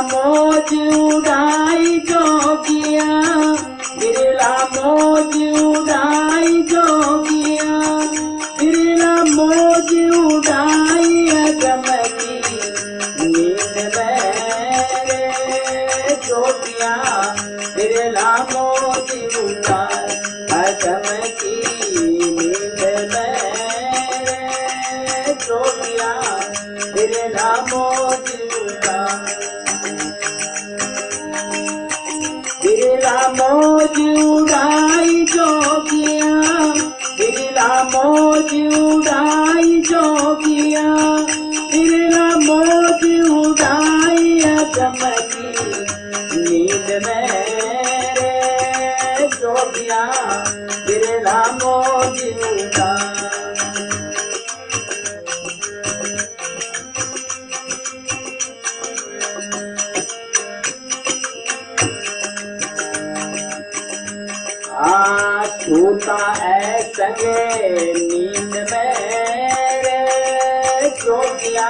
मौज उड़ाई जोगिया, बिरला मौज उड़ाई जोगिया, बिरला मौज उड़ाई अगम की नींद मेरे जोगिया, बिरला मौज उड़ाई अगम की नींद मेरे जोगिया, बिरला मौज उड़ाई, बिरला मौज उड़ाई जोगिया, बिरला मौज उड़ाई जोगिया, बिरला मौज उड़ाई अगम की नींद मेरे जोगिया, बिरला मौज उड़ाई। छूता है संगे नींद मेरे जोगिया,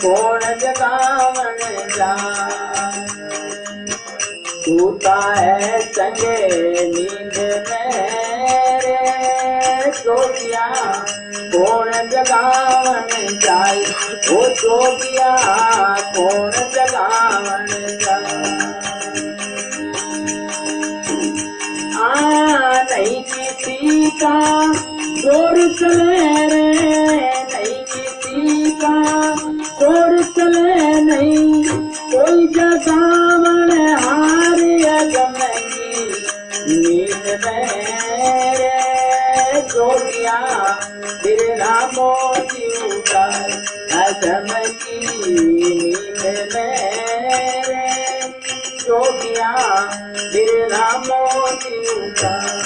कौन जगावन जा, छूता है संगे नींद मेरे जोगिया, कौन जगावन जाए, ओ जोगिया कौन जगावन जाए। नहीं किसी का जोर चले रे, नहीं किसी का जोर चले, नहीं कोई जगावन हार अगम की नींद मेरे जोगिया, बिरला मौज उड़ाई अगम की नींद मेरे जोगिया, बिरला मौज उड़ाई।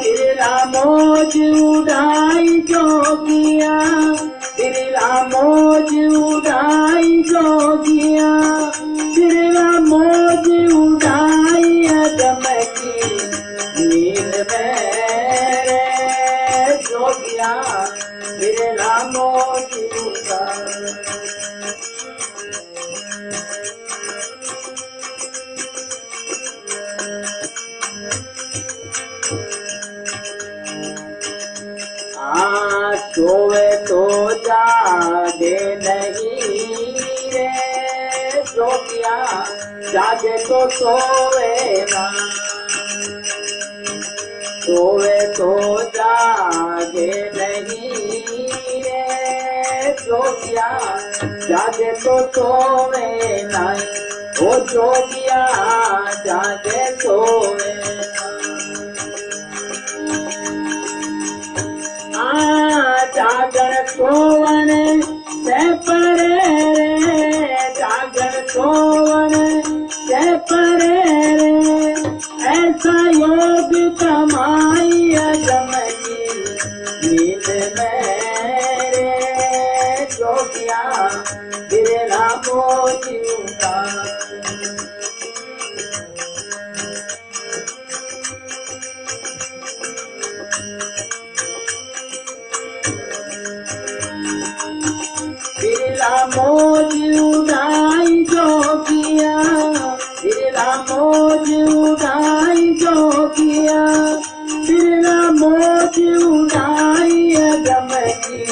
बिरला मौज उड़ाई जोगिया, बिरला मौज उड़ाई जोगिया, बिरला मौज उड़ाई अगम की नींद मेरे जोगिया, बिरला मौज उड़ाई। सोवे तो जागे नहीं रे जोगिया, जागे तो सोवे ना, सोवे तो जागे नहीं रे जोगिया, जागे तो सोवे ना, ओ जोगिया जागे सोवे ना। जागण सोवन से परे रे, जागण सोवन से परे रे, ऐसा योग कमाई अगम की नींद मेरे जोगिया, बिरला मौज उड़ाई। बिरला मौज उड़ाई जोगिया, बिरला मौज उड़ाई जोगिया, बिरला मौज उड़ाई अगम की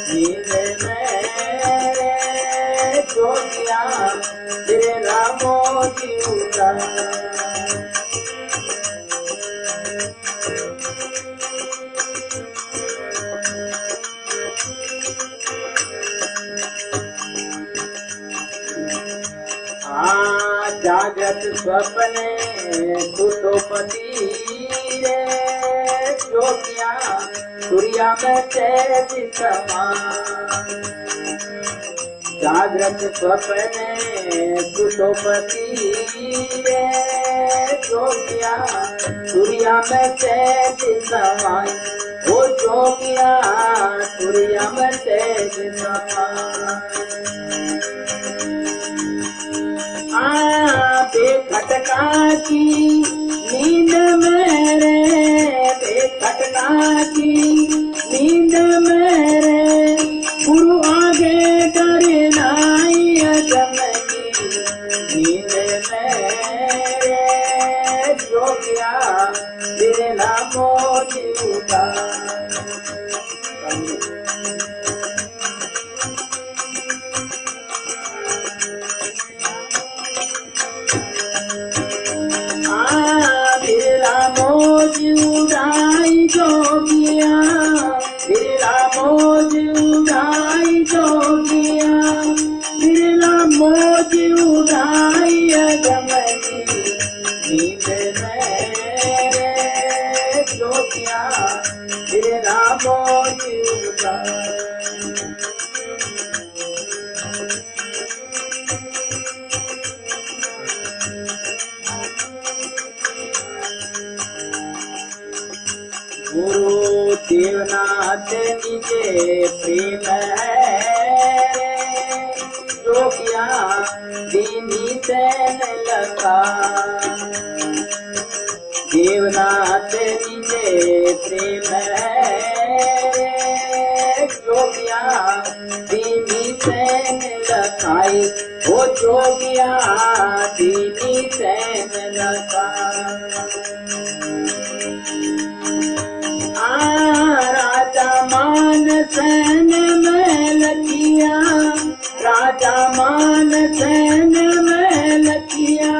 नींद मेरे जोगिया, बिरला मौज उड़ाई। जागत स्वप्ने सुतोपति रे जोगिया, सूर्या में तेज समान, जागृत स्वप्ने सुतोपति रे जोगिया, सूर्या में तेज समान, ओ जोगिया सूर्या में तेज समान। बेखटका की नींद मेरे, बेखटका की नींद मेरे, गुरु बिरला मौज उड़ाई जोगिया, बिरला मौज उड़ाई जोगिया, बिरला मौज उड़ाई अगमनी नींद मेरे जोगिया, बिरला मौज उड़ाई। गुरु देवनाथ निजे प्रेम है, जोगिया दीनी तैन लगा। देवनाथ निजे प्रेम है, जोगिया दीनी तैन लगाई। ओ जोगिया दीनी तैन लगा। राजा मानसन में लखिया, राजा मानसन में लखिया,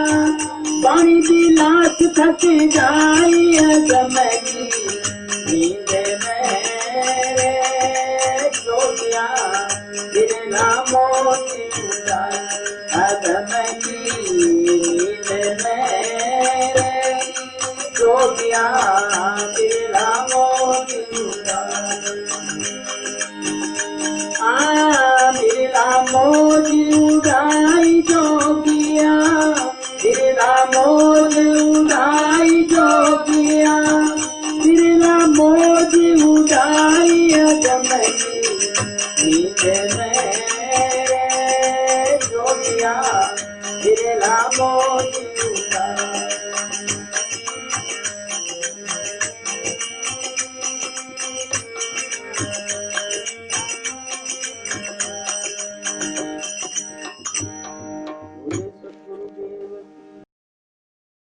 पानी की लाश थक जाई अगमनी नींद मेरे जोगिया, बिरला मौज उड़ाई अगमनी नींद मेरे जोगिया, बिरला मौज उड़ाई। बिरला मौज उड़ाई जोगिया, बिरला मौज उड़ाई जोगिया, बिरला मौज उड़ाई अगमनी नींद मेरे जोगिया, बिरला मौज